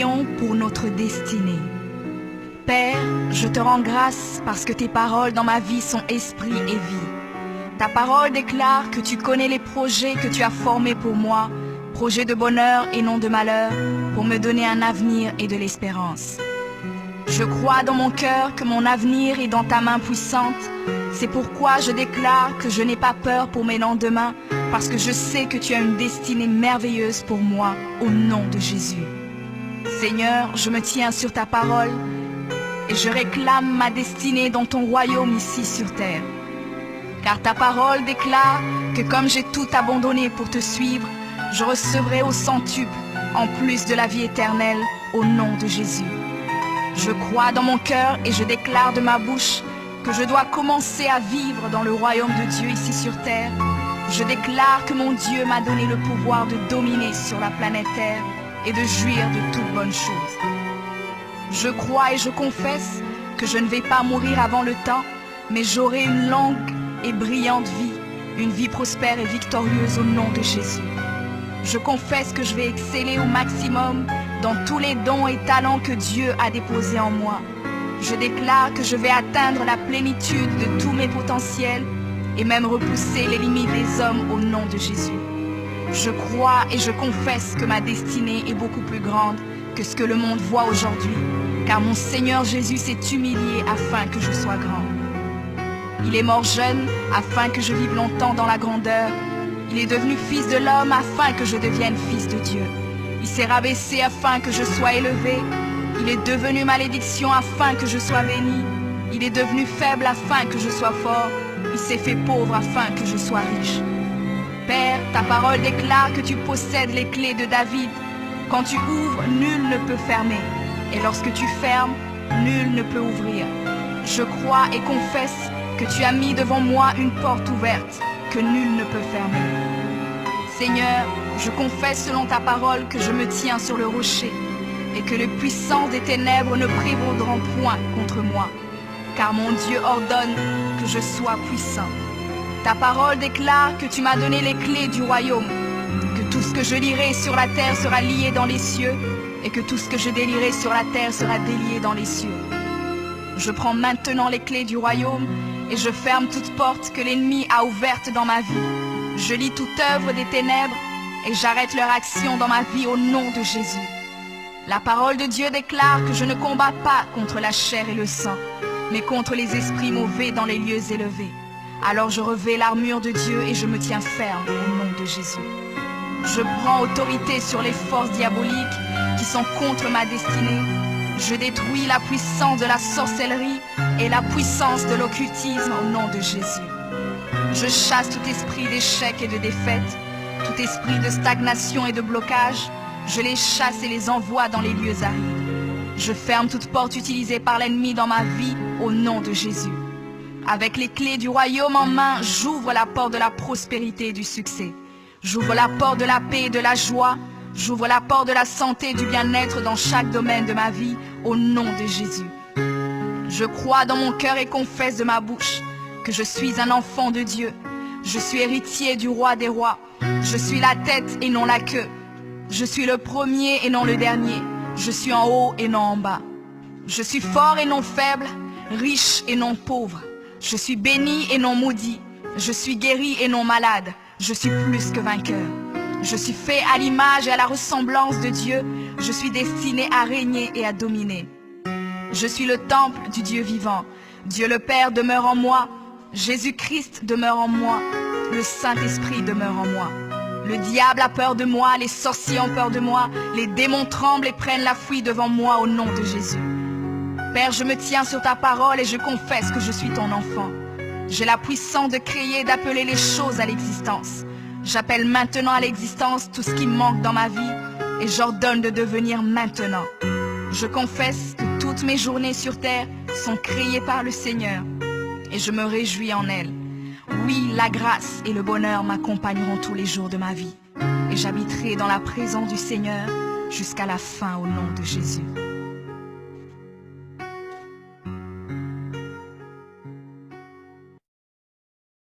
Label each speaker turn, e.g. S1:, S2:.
S1: prions pour notre destinée. Père, je te rends grâce parce que tes paroles dans ma vie sont esprit et vie. Ta parole déclare que tu connais les projets que tu as formés pour moi, projets de bonheur et non de malheur, pour me donner un avenir et de l'espérance. Je crois dans mon cœur que mon avenir est dans ta main puissante. C'est pourquoi je déclare que je n'ai pas peur pour mes lendemains, parce que je sais que tu as une destinée merveilleuse pour moi, au nom de Jésus. Seigneur, je me tiens sur ta parole et je réclame ma destinée dans ton royaume ici sur terre. Car ta parole déclare que comme j'ai tout abandonné pour te suivre, je recevrai au centuple, en plus de la vie éternelle, au nom de Jésus. Je crois dans mon cœur et je déclare de ma bouche que je dois commencer à vivre dans le royaume de Dieu ici sur terre. Je déclare que mon Dieu m'a donné le pouvoir de dominer sur la planète Terre et de jouir de toutes bonnes choses. Je crois et je confesse que je ne vais pas mourir avant le temps, mais j'aurai une longue et brillante vie, une vie prospère et victorieuse au nom de Jésus. Je confesse que je vais exceller au maximum dans tous les dons et talents que Dieu a déposés en moi. Je déclare que je vais atteindre la plénitude de tous mes potentiels et même repousser les limites des hommes au nom de Jésus. Je crois et je confesse que ma destinée est beaucoup plus grande que ce que le monde voit aujourd'hui, car mon Seigneur Jésus s'est humilié afin que je sois grand. Il est mort jeune afin que je vive longtemps dans la grandeur. Il est devenu fils de l'homme afin que je devienne fils de Dieu. Il s'est rabaissé afin que je sois élevé. Il est devenu malédiction afin que je sois béni. Il est devenu faible afin que je sois fort. Il s'est fait pauvre afin que je sois riche. Père, ta parole déclare que tu possèdes les clés de David. Quand tu ouvres, nul ne peut fermer. Et lorsque tu fermes, nul ne peut ouvrir. Je crois et confesse que tu as mis devant moi une porte ouverte que nul ne peut fermer. Seigneur, je confesse selon ta parole que je me tiens sur le rocher et que les puissances des ténèbres ne prévaudront point contre moi, car mon Dieu ordonne que je sois puissant. Ta parole déclare que tu m'as donné les clés du royaume, que tout ce que je lirai sur la terre sera lié dans les cieux et que tout ce que je délierai sur la terre sera délié dans les cieux. Je prends maintenant les clés du royaume et je ferme toute porte que l'ennemi a ouverte dans ma vie. Je lis toute œuvre des ténèbres et j'arrête leur action dans ma vie au nom de Jésus. La parole de Dieu déclare que je ne combats pas contre la chair et le sang, mais contre les esprits mauvais dans les lieux élevés. Alors je revêts l'armure de Dieu et je me tiens ferme au nom de Jésus. Je prends autorité sur les forces diaboliques qui sont contre ma destinée. Je détruis la puissance de la sorcellerie et la puissance de l'occultisme au nom de Jésus. Je chasse tout esprit d'échec et de défaite, tout esprit de stagnation et de blocage. Je les chasse et les envoie dans les lieux arides. Je ferme toute porte utilisée par l'ennemi dans ma vie au nom de Jésus. Avec les clés du royaume en main, j'ouvre la porte de la prospérité et du succès. J'ouvre la porte de la paix et de la joie. J'ouvre la porte de la santé et du bien-être dans chaque domaine de ma vie, au nom de Jésus. Je crois dans mon cœur et confesse de ma bouche que je suis un enfant de Dieu. Je suis héritier du roi des rois. Je suis la tête et non la queue. Je suis le premier et non le dernier. Je suis en haut et non en bas. Je suis fort et non faible, riche et non pauvre. Je suis béni et non maudit. Je suis guéri et non malade. Je suis plus que vainqueur. Je suis fait à l'image et à la ressemblance de Dieu. Je suis destiné à régner et à dominer. Je suis le temple du Dieu vivant. Dieu le Père demeure en moi. Jésus-Christ demeure en moi. Le Saint-Esprit demeure en moi. Le diable a peur de moi, les sorciers ont peur de moi, les démons tremblent et prennent la fuite devant moi au nom de Jésus. Père, je me tiens sur ta parole et je confesse que je suis ton enfant. J'ai la puissance de créer et d'appeler les choses à l'existence. J'appelle maintenant à l'existence tout ce qui manque dans ma vie et j'ordonne de devenir maintenant. Je confesse que toutes mes journées sur terre sont créées par le Seigneur et je me réjouis en elles. Oui, la grâce et le bonheur m'accompagneront tous les jours de ma vie et j'habiterai dans la présence du Seigneur jusqu'à la fin au nom de Jésus.